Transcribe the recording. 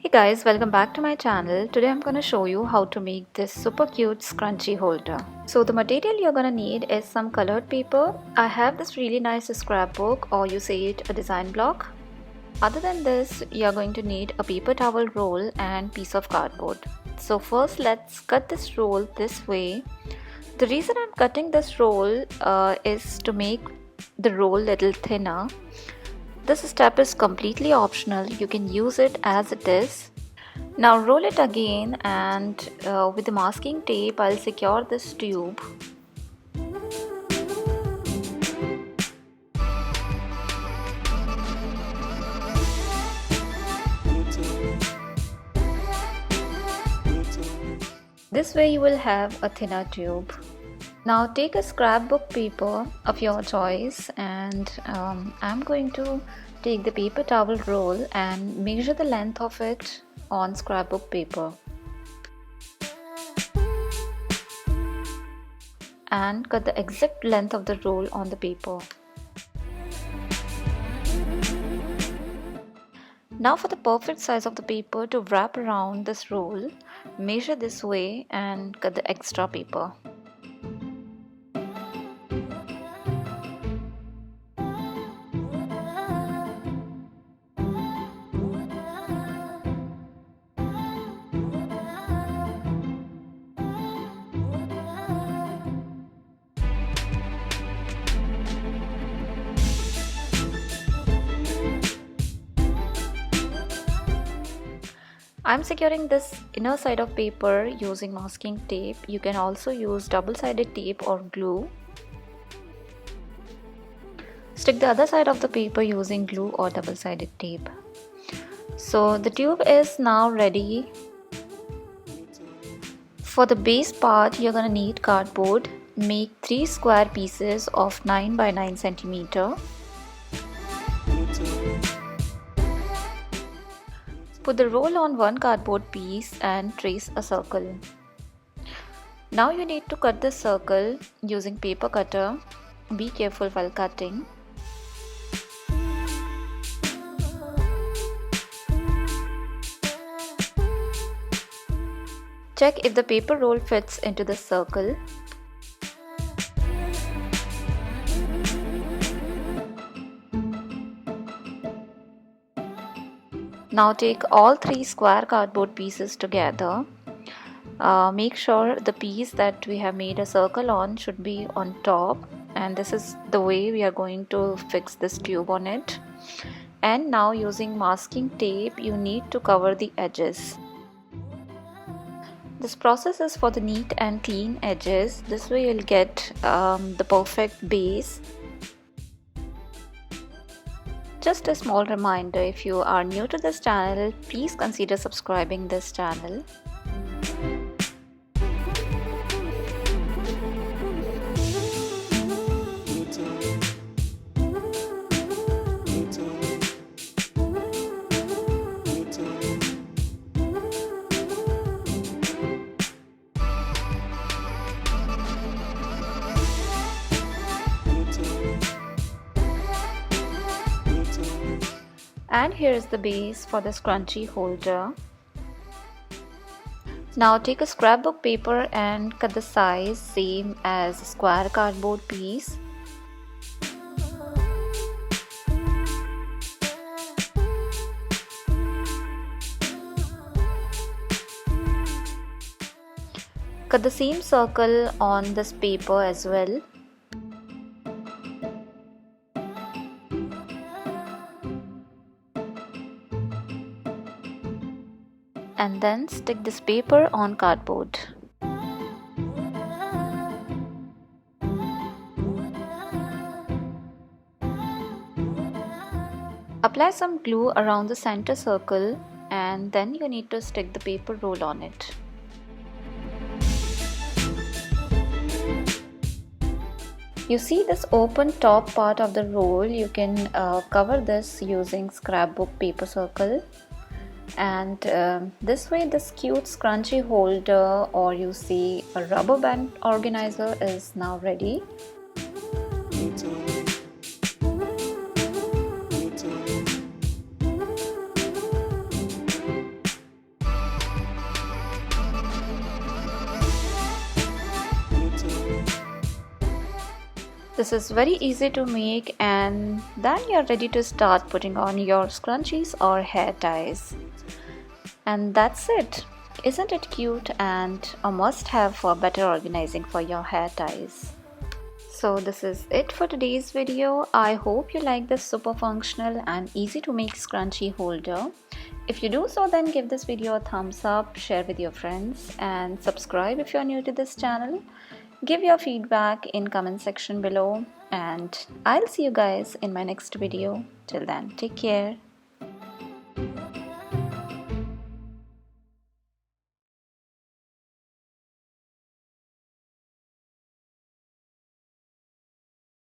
Hey guys, welcome back to my channel. Today I'm going to show you how to make this super cute scrunchie holder. So the material you're going to need is some colored paper. I have this really nice scrapbook, or you say it a design block. Other than this, you're going to need a paper towel roll and piece of cardboard. So first let's cut this roll this way. The reason I'm cutting this roll is to make the roll little thinner. This step is completely optional, you can use it as it is. Now roll it again, and with the masking tape I'll secure this tube. This way you will have a thinner tube. Now take a scrapbook paper of your choice, and I'm going to take the paper towel roll and measure the length of it on scrapbook paper and cut the exact length of the roll on the paper. Now for the perfect size of the paper to wrap around this roll, measure this way and cut the extra paper. I'm securing this inner side of paper using masking tape. You can also use double-sided tape or glue. Stick the other side of the paper using glue or double-sided tape. So the tube is now ready. For the base part, you're gonna need cardboard. Make 3 square pieces of 9 by 9 centimeter. Put the roll on one cardboard piece and trace a circle. Now you need to cut the circle using paper cutter. Be careful while cutting. Check if the paper roll fits into the circle. Now take all 3 square cardboard pieces together. Make sure the piece that we have made a circle on should be on top, and this is the way we are going to fix this tube on it. And now using masking tape, you need to cover the edges. This process is for the neat and clean edges. This way you'll get the perfect base. Just a small reminder, if you are new to this channel, please consider subscribing this channel. And here is the base for the scrunchie holder. Now take a scrapbook paper and cut the size same as a square cardboard piece. Cut the same circle on this paper as well. And then stick this paper on cardboard. Apply some glue around the center circle, and then you need to stick the paper roll on it. You see this open top part of the roll, you can cover this using scrapbook paper circle. And this way this cute scrunchie holder, or you see a rubber band organizer, is now ready. This is very easy to make, and then you're ready to start putting on your scrunchies or hair ties. And that's it. Isn't it cute and a must-have for better organizing for your hair ties? So this is it for today's video. I hope you like this super functional and easy to make scrunchie holder. If you do so, then give this video a thumbs up, share with your friends, and subscribe if you're new to this channel. Give your feedback in comment section below, and I'll see you guys in my next video. Till then, take care.